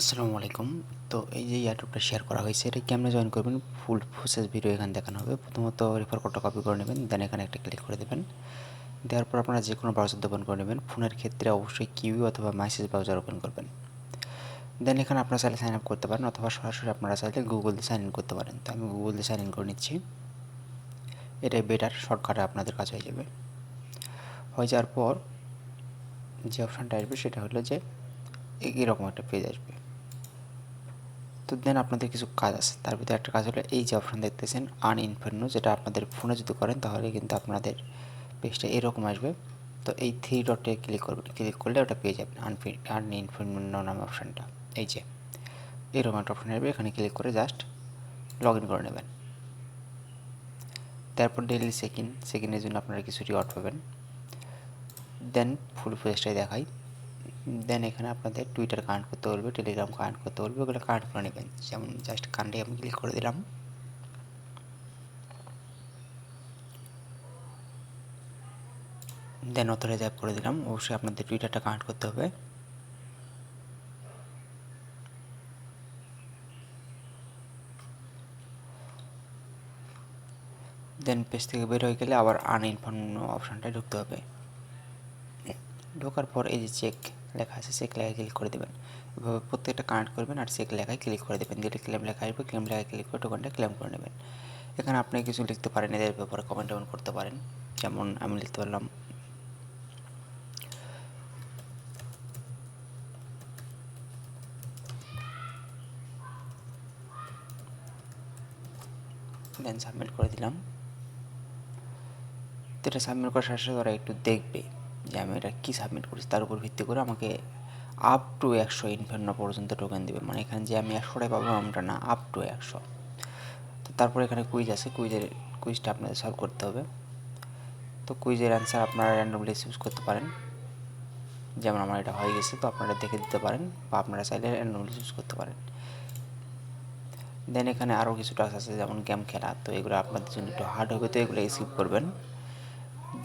আসসালামু আলাইকুম। তো এই যে এয়ারড্রপটা শেয়ার করা হয়েছে, এটা কেমনে জয়েন করবেন ফুল প্রসেস ভিডিও এখানে দেখানো হবে। প্রথমত রেফার কোডটা কপি করে নেবেন, দেন এখানে একটা ক্লিক করে দেবেন। দেওয়ার পর আপনারা যে কোনো ব্রাউজার ওপেন করে নেবেন। ফোনের ক্ষেত্রে অবশ্যই কিউই অথবা মেসেজ ব্রাউজার ওপেন করবেন। দেন এখানে আপনারা চাইলে সাইন আপ করতে পারেন অথবা সরাসরি আপনারা চাইলে গুগল দিয়ে সাইন ইন করতে পারেন। তো আমি গুগল দিয়ে সাইন ইন করে নিচ্ছি। এটাই বেটার, শর্টকাটে আপনাদের কাজ হয়ে যাবে। হয়ে যাওয়ার পর যে অপশানটা আসবে সেটা হলো যে এরকম একটা পেজ আসবে। তো দেন আপনাদের কিছু কাজ আছে, তার ভিতরে একটা কাজ হলো এই যে অপশান দেখতেছেন আনইনফর্ম, যেটা আপনাদের ফোনে যদি করেন তাহলে কিন্তু আপনাদের পেজটা এরকম আসবে। তো এই থ্রি ডটে ক্লিক করবেন, ক্লিক করলে ওটা পেয়ে যাবেন আনইনফর্ম নামে অপশানটা। এই যে এরকম একটা অপশান আসবে, এখানে ক্লিক করে জাস্ট লগ ইন করে নেবেন। তারপর ডেইলি চেক ইনের জন্য আপনারা কিছু রিওয়ার্ড পাবেন। দেন ফুল পেজটাই দেখাই। দেন এখানে আপনাদের টুইটার কানেক্ট করতে বলবে, টেলিগ্রাম কানেক্ট করতে বলবে, ওগুলো কানেক্ট করে নেবেন। যেমন জাস্ট কানেক্টে আমি ক্লিক করে দিলাম। দেন অথরাইজ অ্যাপ করে দিলাম। অবশ্যই আপনাদের টুইটারটা কানেক্ট করতে হবে। দেন পেজ থেকে বের হয়ে গেলে আবার আনইনফর্ম অপশানটায় ঢুকতে হবে। ঢোকার পর এই যে চেক লেখা আছে, চেক লেখায় ক্লিক করে দেবেন। এভাবে প্রত্যেকটা কানেক্ট করবেন আর চেক লেখায় ক্লিক করে দেবেন। যেটা ক্লেম লেখা আসবে, ক্লেম লেখায় ক্লিক করে টোকেনটা ক্লেম করে নেবেন। এখানে আপনি কিছু লিখতে পারেন, এদের ব্যাপারে কমেন্ট করতে পারেন। যেমন আমি লিখতে পারলাম দেন সাবমিট করে দিলাম। তো এটা সাবমিট করার সাথে সাথে ওরা একটু দেখবে যে আমি এটা কী সাবমিট করেছি, তার উপর ভিত্তি করে আমাকে আপ টু 100 ইনফার্ম পর্যন্ত টোকেন দেবে। মানে এখানে যে আমি 100টাই পাবো এমনটা না, আপ টু 100। তো তারপর এখানে কুইজ আছে, কুইজটা আপনাদের সলভ করতে হবে। তো কুইজের অ্যান্সার আপনারা র্যান্ডমলি চুজ করতে পারেন। যেমন আমার এটা হয়ে গেছে, তো আপনারা দেখে দিতে পারেন বা আপনারা চাইলে র্যান্ডমলি চুজ করতে পারেন। দেন এখানে আরও কিছু টাস্ক আছে, যেমন গেম খেলা। তো এগুলো আপনাদের জন্য একটু হার্ড হবে, তো এগুলো স্কিপ করবেন।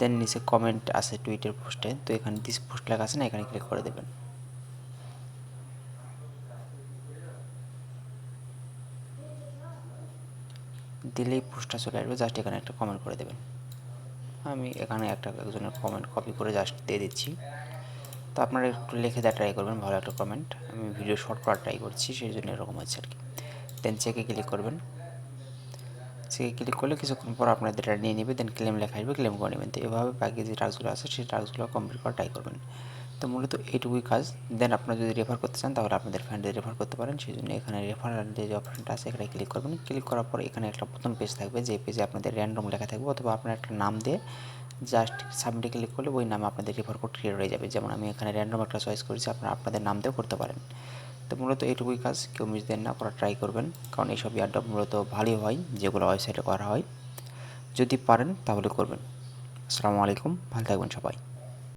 দেন নিচে কমেন্ট আছে টুইটার পোস্টে, তো এখানে দিস পোস্ট লেখা আছে না, এখানে ক্লিক করে দেবেন। দিলেই পোস্টটা চলে আসবে, জাস্ট এখানে একটা কমেন্ট করে দেবেন। আমি এখানে একজনের কমেন্ট কপি করে জাস্ট দিয়ে দিচ্ছি। তো আপনারা একটু লিখে দেওয়া ট্রাই করবেন, ভালো একটা কমেন্ট। আমি ভিডিও শর্ট করা ট্রাই করছি, সেই জন্য এরকম হচ্ছে আর কি। দেন চেকে ক্লিক করবেন। চেকে ক্লিক করলে কিছুক্ষণ পর আপনাদের এটা নিয়ে নেবে। দেন ক্লেম লেখা আসবে, ক্লেম করে নেবেন। তো এভাবে বাকি যে টাস্কগুলো আছে সেই টাস্কগুলো কমপ্লিট করা ট্রাই করবেন। তো মূলত এইটুকুই কাজ। দেন আপনারা যদি রেফার করতে চান তাহলে আপনাদের ফ্রেন্ডদের রেফার করতে পারেন। সেই জন্য এখানে রেফারেল যে অপশনটা আছে এখানে ক্লিক করবেন। ক্লিক করার পর এখানে একটা প্রথম পেজ থাকবে, যে পেজে আপনাদের র্যান্ডম লেখা থাকবে, অথবা আপনার একটা নাম দিয়ে জাস্ট সাবমিটে ক্লিক করলে ওই নামে আপনাদের রেফার কোড ক্রিয়েট হয়ে যাবে। যেমন আমি এখানে র্যান্ডম একটা চয়েস করেছি, আপনারা আপনাদের নাম দিয়েও করতে পারেন। তো মূলত এইটুকুই কাজ, কেউ মিস দেন না, করা ট্রাই করবেন। কারণ এইসব এয়ারড্রপ মূলত ভালোই হয় যেগুলো ওয়েবসাইটে করা হয়। যদি পারেন তাহলে করবেন। আসসালামু আলাইকুম, ভালো থাকবেন সবাই।